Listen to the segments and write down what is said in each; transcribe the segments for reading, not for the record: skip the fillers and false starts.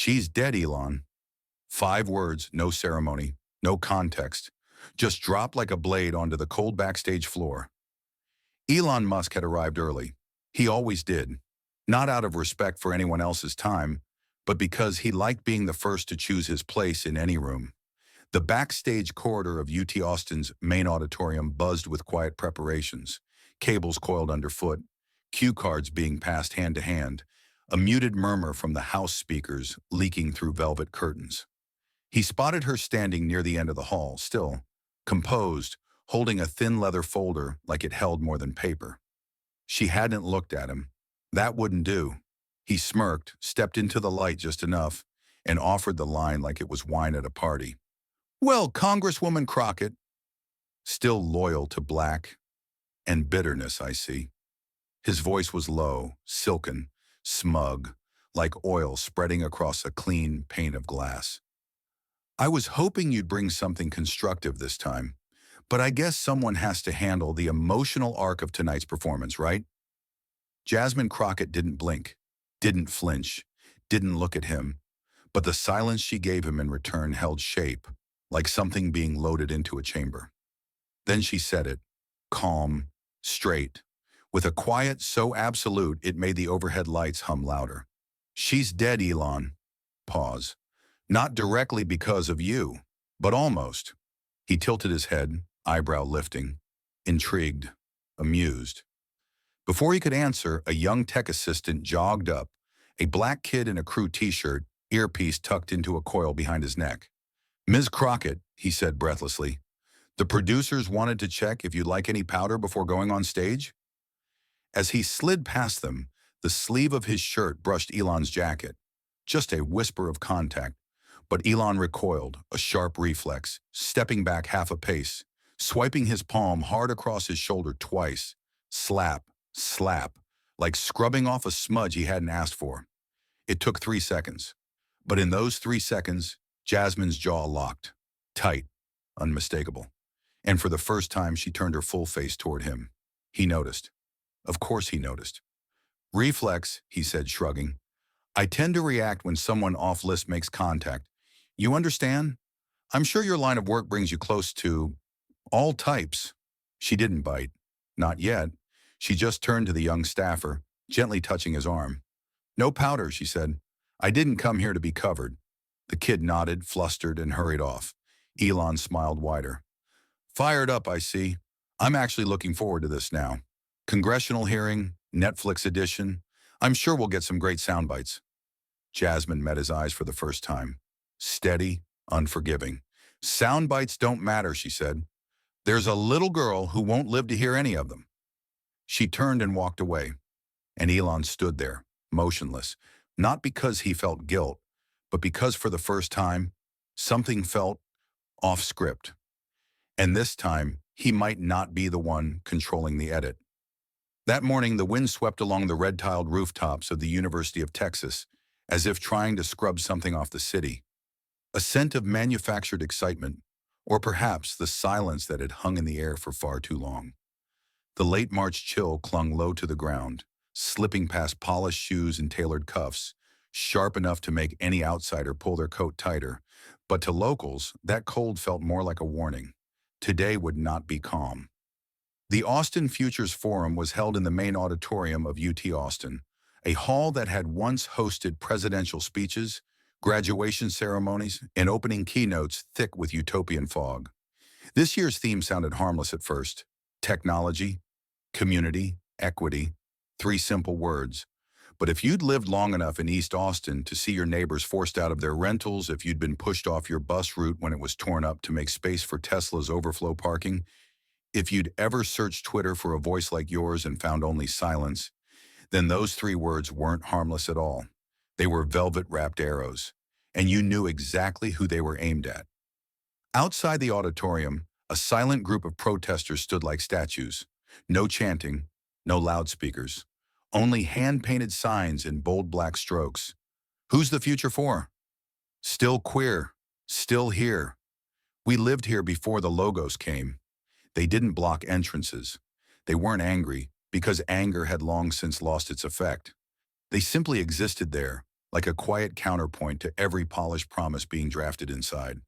She's dead, Elon. 5 words, no ceremony, no context. Just dropped like a blade onto the cold backstage floor. Elon Musk had arrived early. He always did. Not out of respect for anyone else's time, but because he liked being the first to choose his place in any room. The backstage corridor of UT Austin's main auditorium buzzed with quiet preparations, cables coiled underfoot, cue cards being passed hand to hand, a muted murmur from the house speakers leaking through velvet curtains. He spotted her standing near the end of the hall, still, composed, holding a thin leather folder like it held more than paper. She hadn't looked at him. That wouldn't do. He smirked, stepped into the light just enough, and offered the line like it was wine at a party. "Well, Congresswoman Crockett." Still loyal to black and bitterness, I see. His voice was low, silken, smug, like oil spreading across a clean pane of glass. "I was hoping you'd bring something constructive this time, but I guess someone has to handle the emotional arc of tonight's performance, right?" Jasmine Crockett didn't blink, didn't flinch, didn't look at him, but the silence she gave him in return held shape, like something being loaded into a chamber. Then she said it, calm, straight, with a quiet so absolute it made the overhead lights hum louder. "She's dead, Elon." Pause. "Not directly because of you, but almost." He tilted his head, eyebrow lifting, intrigued, amused. Before he could answer, a young tech assistant jogged up, a black kid in a crew t-shirt, earpiece tucked into a coil behind his neck. "Ms. Crockett," he said breathlessly, "the producers wanted to check if you'd like any powder before going on stage." As he slid past them, the sleeve of his shirt brushed Elon's jacket. Just a whisper of contact, but Elon recoiled, a sharp reflex, stepping back half a pace, swiping his palm hard across his shoulder twice. Slap, slap, like scrubbing off a smudge he hadn't asked for. It took 3 seconds. But in those 3 seconds, Jasmine's jaw locked, tight, unmistakable. And for the first time, she turned her full face toward him. He noticed. Of course he noticed. "Reflex," he said, shrugging. "I tend to react when someone off-list makes contact. You understand? I'm sure your line of work brings you close to all types." She didn't bite. Not yet. She just turned to the young staffer, gently touching his arm. "No powder," she said. "I didn't come here to be covered." The kid nodded, flustered, and hurried off. Elon smiled wider. "Fired up, I see. I'm actually looking forward to this now. Congressional hearing, Netflix edition. I'm sure we'll get some great sound bites." Jasmine met his eyes for the first time. Steady, unforgiving. "Sound bites don't matter," she said. "There's a little girl who won't live to hear any of them." She turned and walked away, and Elon stood there, motionless, not because he felt guilt, but because for the first time, something felt off script. And this time, he might not be the one controlling the edit. That morning, the wind swept along the red-tiled rooftops of the University of Texas, as if trying to scrub something off the city. A scent of manufactured excitement, or perhaps the silence that had hung in the air for far too long. The late March chill clung low to the ground, slipping past polished shoes and tailored cuffs, sharp enough to make any outsider pull their coat tighter. But to locals, that cold felt more like a warning. Today would not be calm. The Austin Futures Forum was held in the main auditorium of UT Austin, a hall that had once hosted presidential speeches, graduation ceremonies, and opening keynotes thick with utopian fog. This year's theme sounded harmless at first. Technology, community, equity, 3 simple words. But if you'd lived long enough in East Austin to see your neighbors forced out of their rentals, if you'd been pushed off your bus route when it was torn up to make space for Tesla's overflow parking, if you'd ever searched Twitter for a voice like yours and found only silence, then those 3 words weren't harmless at all. They were velvet-wrapped arrows, and you knew exactly who they were aimed at. Outside the auditorium, a silent group of protesters stood like statues. No chanting, no loudspeakers. Only hand-painted signs in bold black strokes. "Who's the future for?" "Still queer. Still here. We lived here before the logos came." They didn't block entrances. They weren't angry, because anger had long since lost its effect. They simply existed there, like a quiet counterpoint to every polished promise being drafted inside.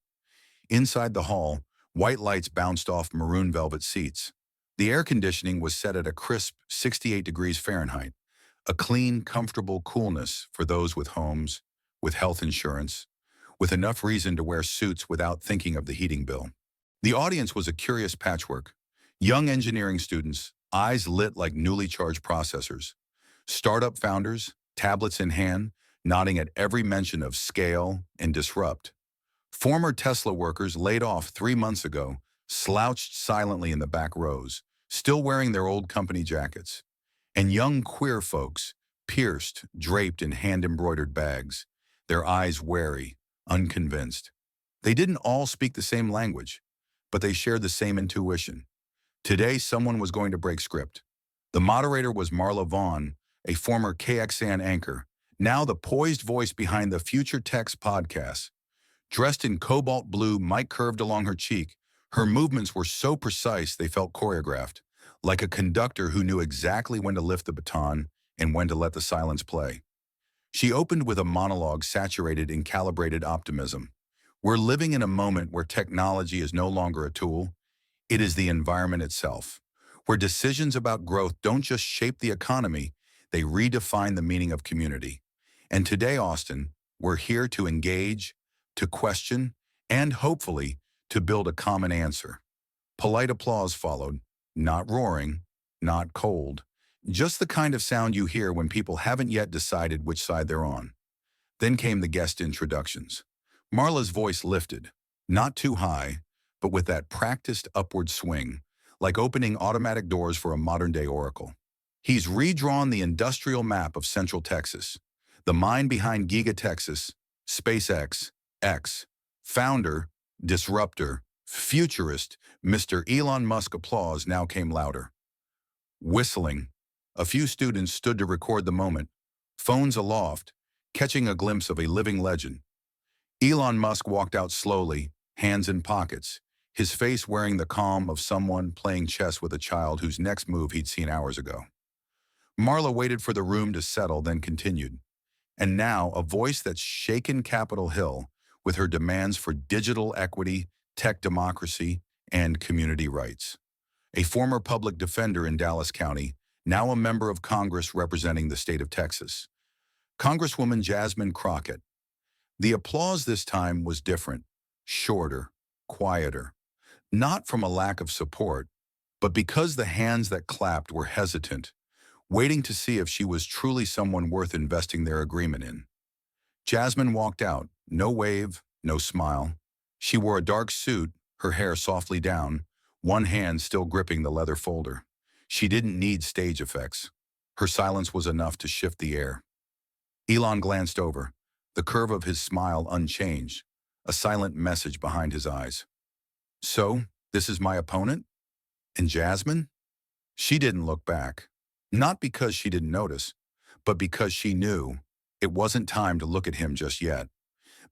Inside the hall, white lights bounced off maroon velvet seats. The air conditioning was set at a crisp 68 degrees Fahrenheit, a clean, comfortable coolness for those with homes, with health insurance, with enough reason to wear suits without thinking of the heating bill. The audience was a curious patchwork. Young engineering students, eyes lit like newly charged processors. Startup founders, tablets in hand, nodding at every mention of scale and disrupt. Former Tesla workers laid off 3 months ago, slouched silently in the back rows, still wearing their old company jackets. And young queer folks, pierced, draped in hand-embroidered bags, their eyes wary, unconvinced. They didn't all speak the same language, but they shared the same intuition. Today, someone was going to break script. The moderator was Marla Vaughn, a former KXAN anchor, now the poised voice behind the Future Tech's podcast. Dressed in cobalt blue, mic curved along her cheek, her movements were so precise they felt choreographed, like a conductor who knew exactly when to lift the baton and when to let the silence play. She opened with a monologue saturated in calibrated optimism. We're living in a moment where technology is no longer a tool, it is the environment itself, where decisions about growth don't just shape the economy, they redefine the meaning of community. And today, Austin, we're here to engage, to question, and hopefully, to build a common answer. Polite applause followed, not roaring, not cold, just the kind of sound you hear when people haven't yet decided which side they're on. Then came the guest introductions. Marla's voice lifted, not too high, but with that practiced upward swing, like opening automatic doors for a modern-day oracle. He's redrawn the industrial map of Central Texas, the mind behind Giga Texas, SpaceX, X, founder, disruptor, futurist, Mr. Elon Musk. Applause now came louder. Whistling, a few students stood to record the moment, phones aloft, catching a glimpse of a living legend. Elon Musk walked out slowly, hands in pockets, his face wearing the calm of someone playing chess with a child whose next move he'd seen hours ago. Marla waited for the room to settle, then continued. And now, a voice that's shaken Capitol Hill with her demands for digital equity, tech democracy, and community rights. A former public defender in Dallas County, now a member of Congress representing the state of Texas. Congresswoman Jasmine Crockett. The applause this time was different, shorter, quieter. Not from a lack of support, but because the hands that clapped were hesitant, waiting to see if she was truly someone worth investing their agreement in. Jasmine walked out, no wave, no smile. She wore a dark suit, her hair softly down, one hand still gripping the leather folder. She didn't need stage effects. Her silence was enough to shift the air. Elon glanced over, the curve of his smile unchanged, a silent message behind his eyes. So, this is my opponent? And Jasmine? She didn't look back. Not because she didn't notice, but because she knew it wasn't time to look at him just yet.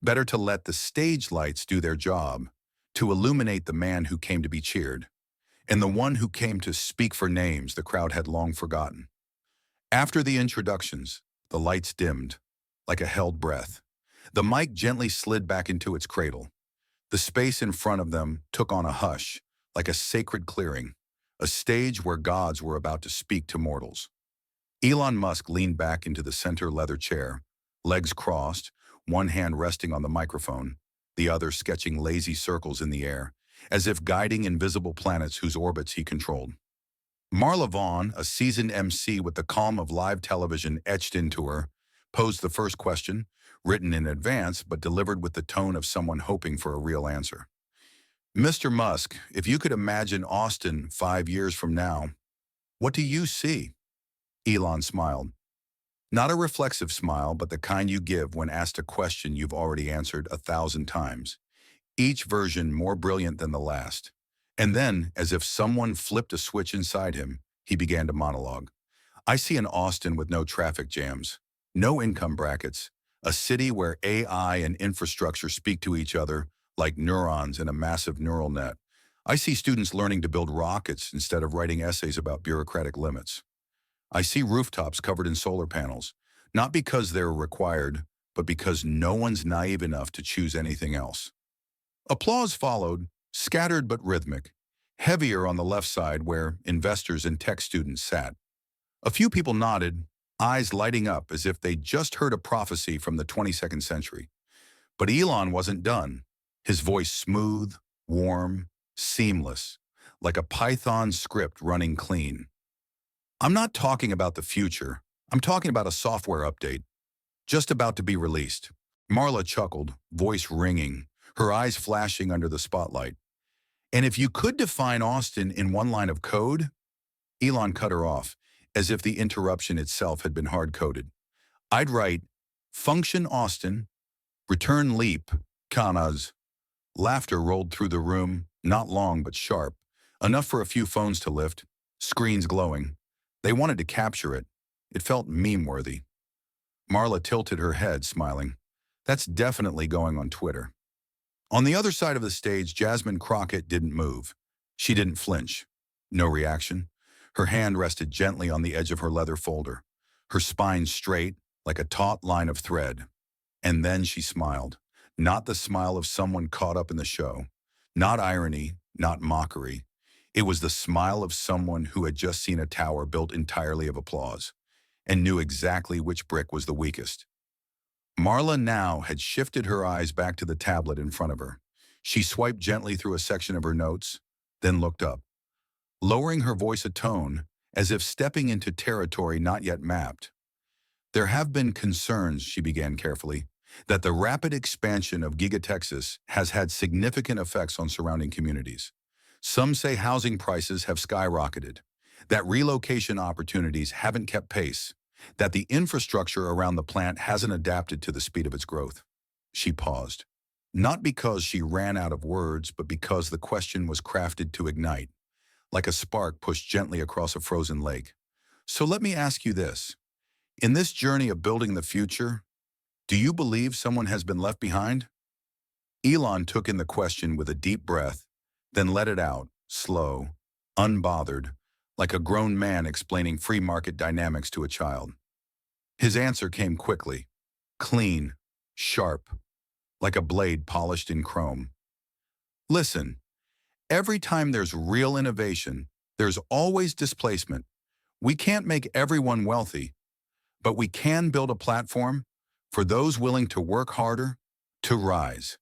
Better to let the stage lights do their job, to illuminate the man who came to be cheered, and the one who came to speak for names the crowd had long forgotten. After the introductions, the lights dimmed, like a held breath. The mic gently slid back into its cradle. The space in front of them took on a hush, like a sacred clearing, a stage where gods were about to speak to mortals. Elon Musk leaned back into the center leather chair, legs crossed, one hand resting on the microphone, the other sketching lazy circles in the air, as if guiding invisible planets whose orbits he controlled. Marla Vaughn, a seasoned MC with the calm of live television etched into her, posed the first question, written in advance but delivered with the tone of someone hoping for a real answer. Mr. Musk, if you could imagine Austin 5 years from now, what do you see? Elon smiled. Not a reflexive smile, but the kind you give when asked a question you've already answered 1,000 times, each version more brilliant than the last. And then, as if someone flipped a switch inside him, he began to monologue. I see an Austin with no traffic jams, no income brackets, a city where AI and infrastructure speak to each other like neurons in a massive neural net. I see students learning to build rockets instead of writing essays about bureaucratic limits. I see rooftops covered in solar panels, not because they're required, but because no one's naive enough to choose anything else. Applause followed, scattered but rhythmic, heavier on the left side where investors and tech students sat. A few people nodded, eyes lighting up as if they'd just heard a prophecy from the 22nd century. But Elon wasn't done. His voice smooth, warm, seamless, like a Python script running clean. I'm not talking about the future. I'm talking about a software update, just about to be released. Marla chuckled, voice ringing, her eyes flashing under the spotlight. And if you could define Austin in one line of code, Elon cut her off, as if the interruption itself had been hard-coded. I'd write, function Austin, return leap, commas. Laughter rolled through the room, not long but sharp, enough for a few phones to lift, screens glowing. They wanted to capture it. It felt meme-worthy. Marla tilted her head, smiling. That's definitely going on Twitter. On the other side of the stage, Jasmine Crockett didn't move. She didn't flinch. No reaction. Her hand rested gently on the edge of her leather folder, her spine straight, like a taut line of thread. And then she smiled. Not the smile of someone caught up in the show. Not irony, not mockery. It was the smile of someone who had just seen a tower built entirely of applause and knew exactly which brick was the weakest. Marla now had shifted her eyes back to the tablet in front of her. She swiped gently through a section of her notes, then looked up, lowering her voice a tone, as if stepping into territory not yet mapped. There have been concerns, she began carefully, that the rapid expansion of Giga Texas has had significant effects on surrounding communities. Some say housing prices have skyrocketed, that relocation opportunities haven't kept pace, that the infrastructure around the plant hasn't adapted to the speed of its growth. She paused, not because she ran out of words, but because the question was crafted to ignite, like a spark pushed gently across a frozen lake. So let me ask you this. In this journey of building the future, do you believe someone has been left behind? Elon took in the question with a deep breath, then let it out, slow, unbothered, like a grown man explaining free market dynamics to a child. His answer came quickly, clean, sharp, like a blade polished in chrome. Listen, every time there's real innovation, there's always displacement. We can't make everyone wealthy, but we can build a platform for those willing to work harder, to rise.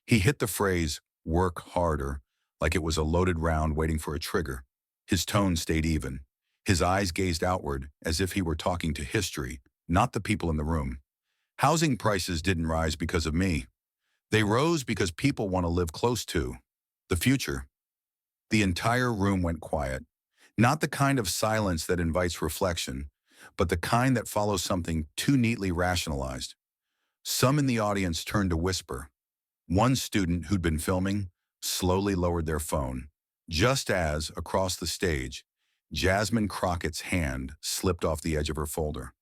He hit the phrase, work harder, like it was a loaded round waiting for a trigger. His tone stayed even. His eyes gazed outward as if he were talking to history, not the people in the room. Housing prices didn't rise because of me. They rose because people want to live close to the future. The entire room went quiet, not the kind of silence that invites reflection, but the kind that follows something too neatly rationalized. Some in the audience turned to whisper. One student who'd been filming slowly lowered their phone, just as, across the stage, Jasmine Crockett's hand slipped off the edge of her folder.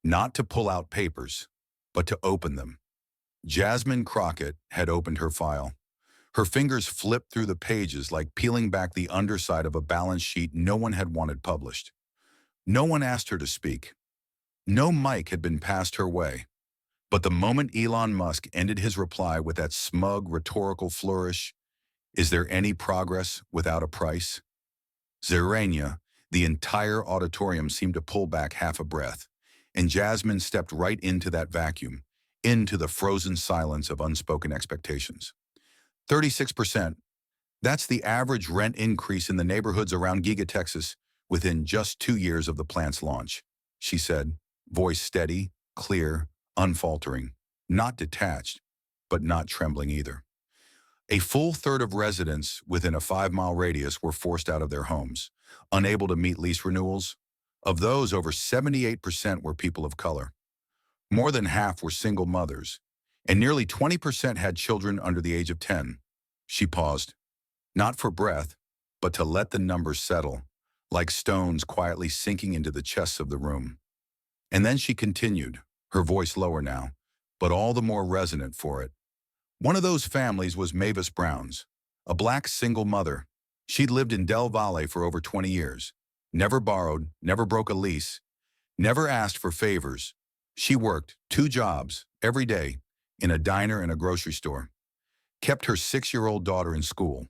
Not to pull out papers, but to open them. Jasmine Crockett had opened her file. Her fingers flipped through the pages like peeling back the underside of a balance sheet no one had wanted published. No one asked her to speak. No mic had been passed her way. But the moment Elon Musk ended his reply with that smug, rhetorical flourish, is there any progress without a price? Zerania, the entire auditorium seemed to pull back half a breath, and Jasmine stepped right into that vacuum, into the frozen silence of unspoken expectations. 36%. That's the average rent increase in the neighborhoods around Giga Texas within just 2 years of the plant's launch, she said, voice steady, clear, unfaltering, not detached, but not trembling either. A full third of residents within a 5-mile radius were forced out of their homes, unable to meet lease renewals. Of those, over 78% were people of color. More than half were single mothers, and nearly 20% had children under the age of 10. She paused, not for breath, but to let the numbers settle, like stones quietly sinking into the chests of the room. And then she continued, her voice lower now, but all the more resonant for it. One of those families was Mavis Brown's, a black single mother. She'd lived in Del Valle for over 20 years, never borrowed, never broke a lease, never asked for favors. She worked 2 jobs every day, in a diner and a grocery store, kept her 6-year-old daughter in school,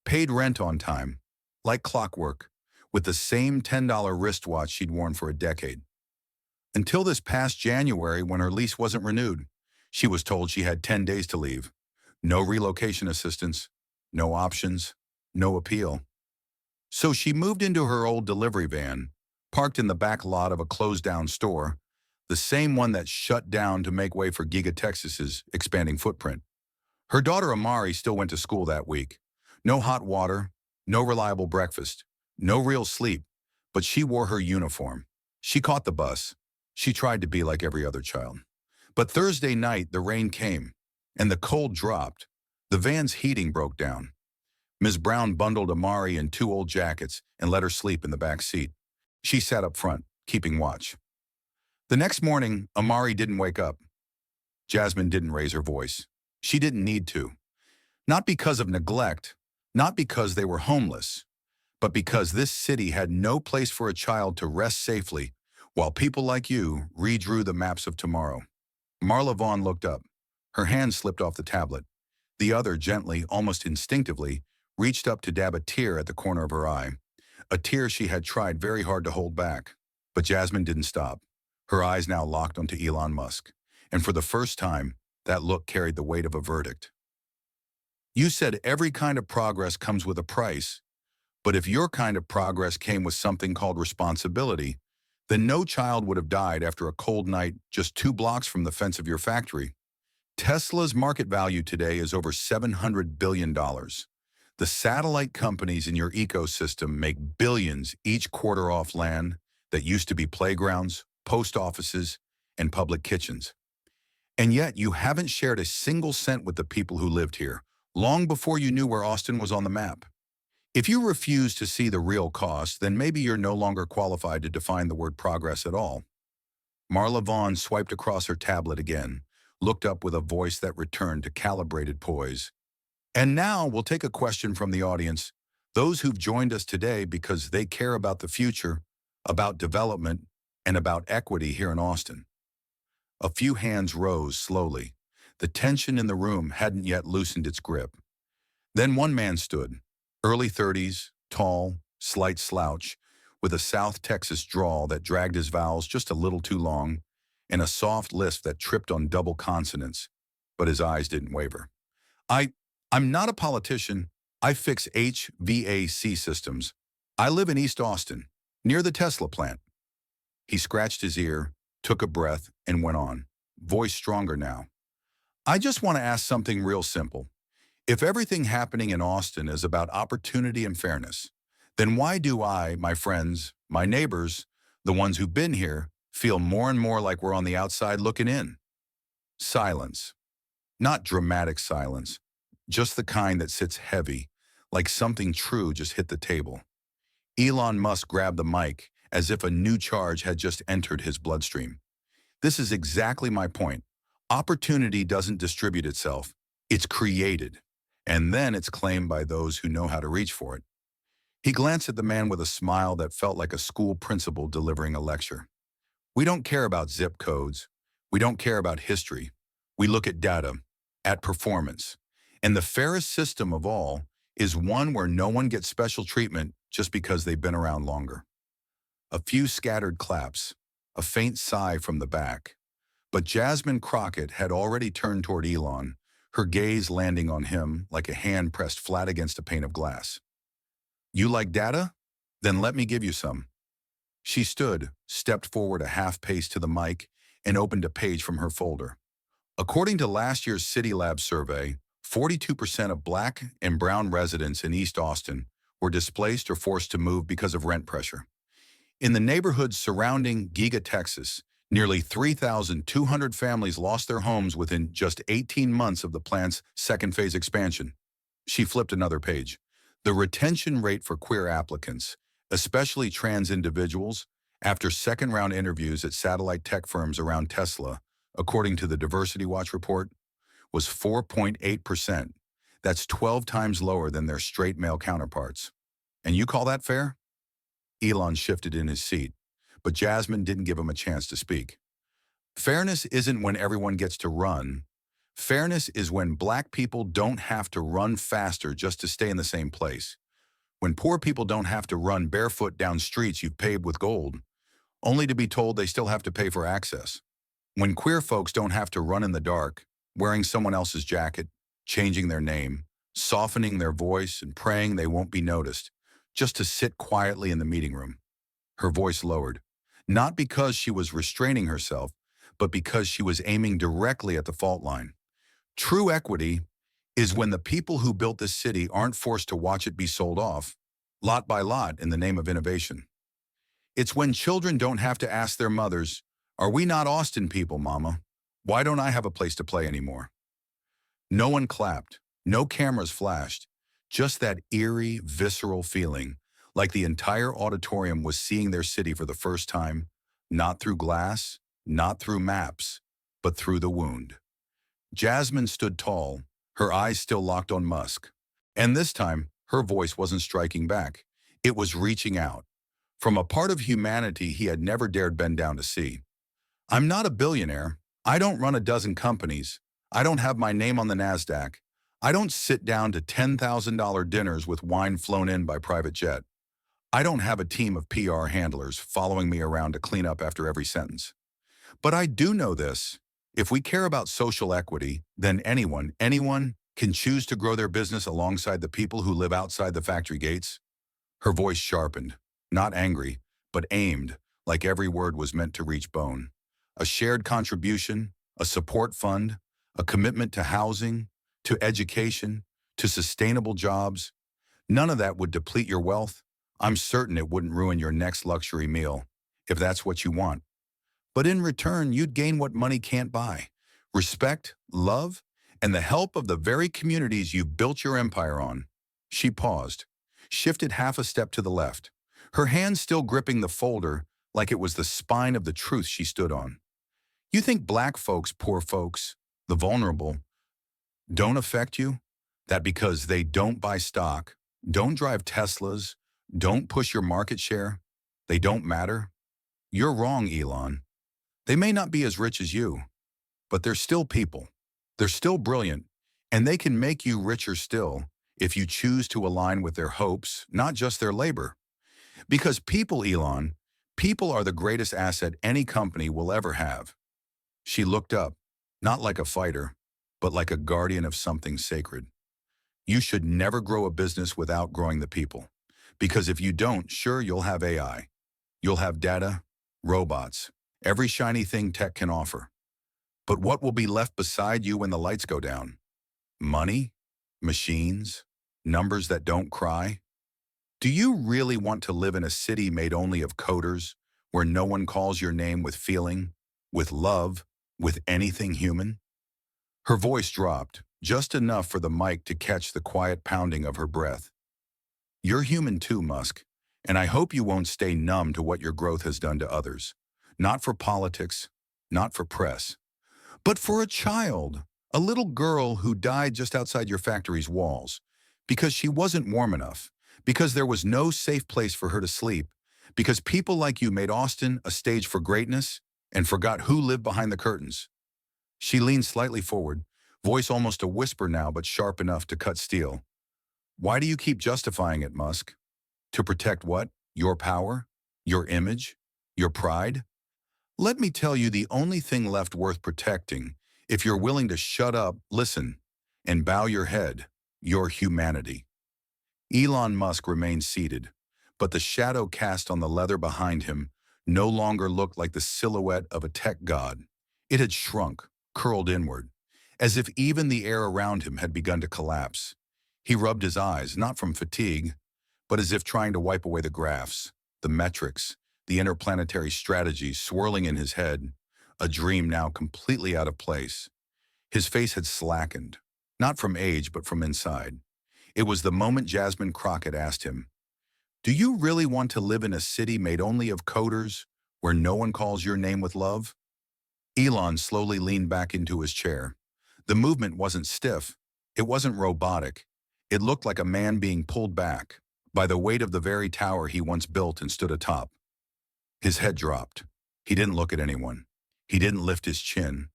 paid rent on time, like clockwork, with the same $10 wristwatch she'd worn for a decade. Until this past January when her lease wasn't renewed, she was told she had 10 days to leave. No relocation assistance, no options, no appeal. So she moved into her old delivery van, parked in the back lot of a closed-down store, the same one that shut down to make way for Giga Texas's expanding footprint. Her daughter Amari still went to school that week. No hot water, no reliable breakfast, no real sleep, but she wore her uniform. She caught the bus. She tried to be like every other child. But Thursday night, the rain came, and the cold dropped. The van's heating broke down. Ms. Brown bundled Amari in 2 old jackets and let her sleep in the back seat. She sat up front, keeping watch. The next morning, Amari didn't wake up. Jasmine didn't raise her voice. She didn't need to. Not because of neglect, not because they were homeless, but because this city had no place for a child to rest safely while people like you redrew the maps of tomorrow. Marla Vaughn looked up. Her hand slipped off the tablet. The other gently, almost instinctively, reached up to dab a tear at the corner of her eye, a tear she had tried very hard to hold back. But Jasmine didn't stop. Her eyes now locked onto Elon Musk, and for the first time, that look carried the weight of a verdict. You said every kind of progress comes with a price, but if your kind of progress came with something called responsibility, then no child would have died after a cold night just 2 blocks from the fence of your factory. Tesla's market value today is over $700 billion. The satellite companies in your ecosystem make billions each quarter off land that used to be playgrounds, post offices, and public kitchens. And yet you haven't shared a single cent with the people who lived here, long before you knew where Austin was on the map. If you refuse to see the real cost, then maybe you're no longer qualified to define the word progress at all. Marla Vaughn swiped across her tablet again, looked up with a voice that returned to calibrated poise. And now we'll take a question from the audience, those who've joined us today because they care about the future, about development, and about equity here in Austin. A few hands rose slowly. The tension in the room hadn't yet loosened its grip. Then one man stood, early 30s, tall, slight slouch, with a South Texas drawl that dragged his vowels just a little too long, and a soft lisp that tripped on double consonants, but his eyes didn't waver. I'm not a politician. I fix HVAC systems. I live in East Austin, near the Tesla plant. He scratched his ear, took a breath, and went on, voice stronger now. I just want to ask something real simple. If everything happening in Austin is about opportunity and fairness, then why do I, my friends, my neighbors, the ones who've been here, feel more and more like we're on the outside looking in? Silence. Not dramatic silence, just the kind that sits heavy, like something true just hit the table. Elon Musk grabbed the mic as if a new charge had just entered his bloodstream. This is exactly my point. Opportunity doesn't distribute itself. It's created, and then it's claimed by those who know how to reach for it. He glanced at the man with a smile that felt like a school principal delivering a lecture. We don't care about zip codes. We don't care about history. We look at data, at performance. And the fairest system of all is one where no one gets special treatment just because they've been around longer. A few scattered claps, a faint sigh from the back. But Jasmine Crockett had already turned toward Elon, her gaze landing on him like a hand pressed flat against a pane of glass. You like data? Then let me give you some. She stood, stepped forward a half pace to the mic, and opened a page from her folder. According to last year's City Lab survey, 42% of Black and brown residents in East Austin were displaced or forced to move because of rent pressure. In the neighborhoods surrounding Giga Texas, nearly 3,200 families lost their homes within just 18 months of the plant's second phase expansion. She flipped another page. The retention rate for queer applicants, especially trans individuals, after second-round interviews at satellite tech firms around Tesla, according to the Diversity Watch report, was 4.8%. That's 12 times lower than their straight male counterparts. And you call that fair? Elon shifted in his seat, but Jasmine didn't give him a chance to speak. Fairness isn't when everyone gets to run. Fairness is when black people don't have to run faster just to stay in the same place. When poor people don't have to run barefoot down streets you've paved with gold, only to be told they still have to pay for access. When queer folks don't have to run in the dark, wearing someone else's jacket, changing their name, softening their voice and praying they won't be noticed, just to sit quietly in the meeting room. Her voice lowered, not because she was restraining herself, but because she was aiming directly at the fault line. True equity is when the people who built this city aren't forced to watch it be sold off, lot by lot, in the name of innovation. It's when children don't have to ask their mothers, "Are we not Austin people, Mama? Why don't I have a place to play anymore?" No one clapped, no cameras flashed, just that eerie, visceral feeling, like the entire auditorium was seeing their city for the first time, not through glass, not through maps, but through the wound. Jasmine stood tall, her eyes still locked on Musk. And this time, her voice wasn't striking back. It was reaching out, from a part of humanity he had never dared bend down to see. "I'm not a billionaire. I don't run a dozen companies. I don't have my name on the NASDAQ. I don't sit down to $10,000 dinners with wine flown in by private jet. I don't have a team of PR handlers following me around to clean up after every sentence. But I do know this. If we care about social equity, then anyone can choose to grow their business alongside the people who live outside the factory gates." Her voice sharpened, not angry, but aimed, like every word was meant to reach bone. A shared contribution, a support fund, a commitment to housing, to education, to sustainable jobs. None of that would deplete your wealth. I'm certain it wouldn't ruin your next luxury meal, if that's what you want. But in return, you'd gain what money can't buy: respect, love, and the help of the very communities you've built your empire on. She paused, shifted half a step to the left, her hand still gripping the folder like it was the spine of the truth she stood on. "You think black folks, poor folks, the vulnerable, don't affect you? That because they don't buy stock, don't drive Teslas, don't push your market share, they don't matter? You're wrong, Elon. They may not be as rich as you, but they're still people. They're still brilliant, and they can make you richer still if you choose to align with their hopes, not just their labor. Because people, Elon, people are the greatest asset any company will ever have." She looked up, not like a fighter, but like a guardian of something sacred. "You should never grow a business without growing the people. Because if you don't, sure, you'll have AI. You'll have data, robots, every shiny thing tech can offer. But what will be left beside you when the lights go down? Money? Machines? Numbers that don't cry? Do you really want to live in a city made only of coders, where no one calls your name with feeling, with love, with anything human?" Her voice dropped, just enough for the mic to catch the quiet pounding of her breath. "You're human too, Musk, and I hope you won't stay numb to what your growth has done to others. Not for politics, not for press, but for a child, a little girl who died just outside your factory's walls, because she wasn't warm enough, because there was no safe place for her to sleep, because people like you made Austin a stage for greatness and forgot who lived behind the curtains." She leaned slightly forward, voice almost a whisper now but sharp enough to cut steel. "Why do you keep justifying it, Musk? To protect what? Your power? Your image? Your pride? Let me tell you the only thing left worth protecting, if you're willing to shut up, listen, and bow your head: your humanity." Elon Musk remained seated, but the shadow cast on the leather behind him no longer looked like the silhouette of a tech god. It had shrunk, curled inward, as if even the air around him had begun to collapse. He rubbed his eyes, not from fatigue, but as if trying to wipe away the graphs, the metrics, the interplanetary strategies swirling in his head, a dream now completely out of place. His face had slackened, not from age but from inside. It was the moment Jasmine Crockett asked him, "Do you really want to live in a city made only of coders, where no one calls your name with love?" Elon slowly leaned back into his chair. The movement wasn't stiff. It wasn't robotic. It looked like a man being pulled back by the weight of the very tower he once built and stood atop. His head dropped. He didn't look at anyone. He didn't lift his chin.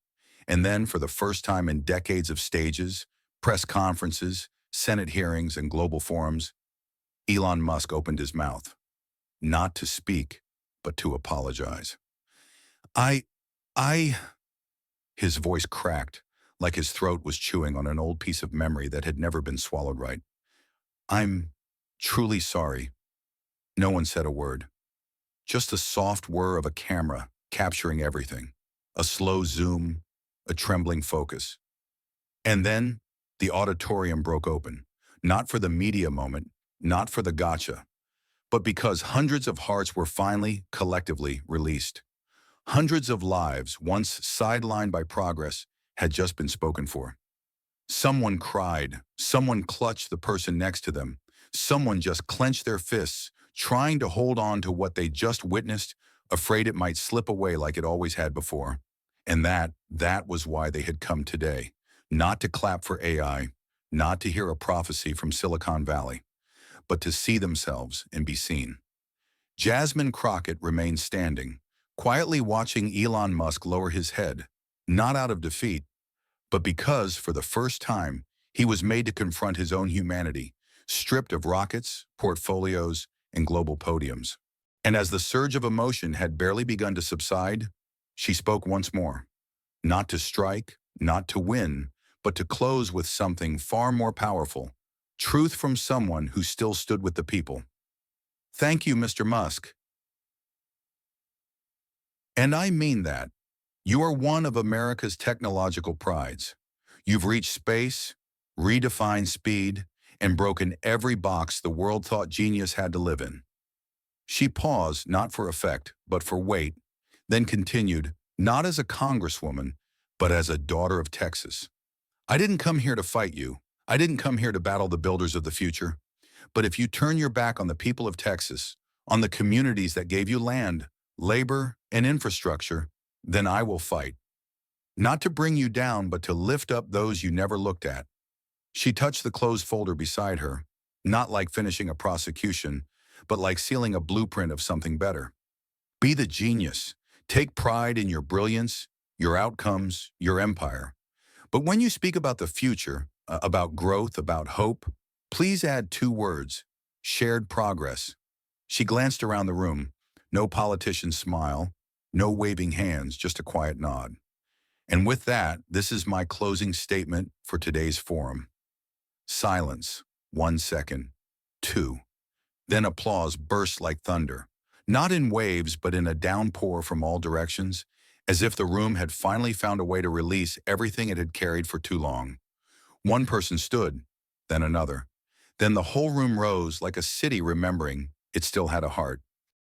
And then, for the first time in decades of stages, press conferences, Senate hearings, and global forums, Elon Musk opened his mouth, not to speak, but to apologize. I, I, his voice cracked, like his throat was chewing on an old piece of memory that had never been swallowed right. I'm truly sorry. No one said a word. Just the soft whir of a camera capturing everything. A slow zoom, a trembling focus. And then the auditorium broke open. Not for the media moment, not for the gotcha, but because hundreds of hearts were finally, collectively released. Hundreds of lives, once sidelined by progress, had just been spoken for. Someone cried, someone clutched the person next to them, someone just clenched their fists, trying to hold on to what they just witnessed, afraid it might slip away like it always had before. And that was why they had come today. Not to clap for AI, not to hear a prophecy from Silicon Valley, but to see themselves and be seen. Jasmine Crockett remained standing, quietly watching Elon Musk lower his head, not out of defeat, but because, for the first time, he was made to confront his own humanity, stripped of rockets, portfolios, and global podiums. And as the surge of emotion had barely begun to subside, she spoke once more, not to strike, not to win, but to close with something far more powerful, truth from someone who still stood with the people. Thank you, Mr. Musk. And I mean that. You are one of America's technological prides. You've reached space, redefined speed, and broken every box the world thought genius had to live in. She paused, not for effect, but for weight, then continued, not as a congresswoman, but as a daughter of Texas. I didn't come here to fight you. I didn't come here to battle the builders of the future. But if you turn your back on the people of Texas, on the communities that gave you land, labor, and infrastructure, then I will fight. Not to bring you down, but to lift up those you never looked at. She touched the closed folder beside her, not like finishing a prosecution, but like sealing a blueprint of something better. Be the genius. Take pride in your brilliance, your outcomes, your empire. But when you speak about the future, about growth, about hope, please add two words: shared progress. She glanced around the room. No politician's smile, no waving hands, just a quiet nod. And with that, this is my closing statement for today's forum. Silence. 1 second. 2. Then applause burst like thunder. Not in waves, but in a downpour from all directions, as if the room had finally found a way to release everything it had carried for too long. One person stood, then another. Then the whole room rose like a city remembering it still had a heart.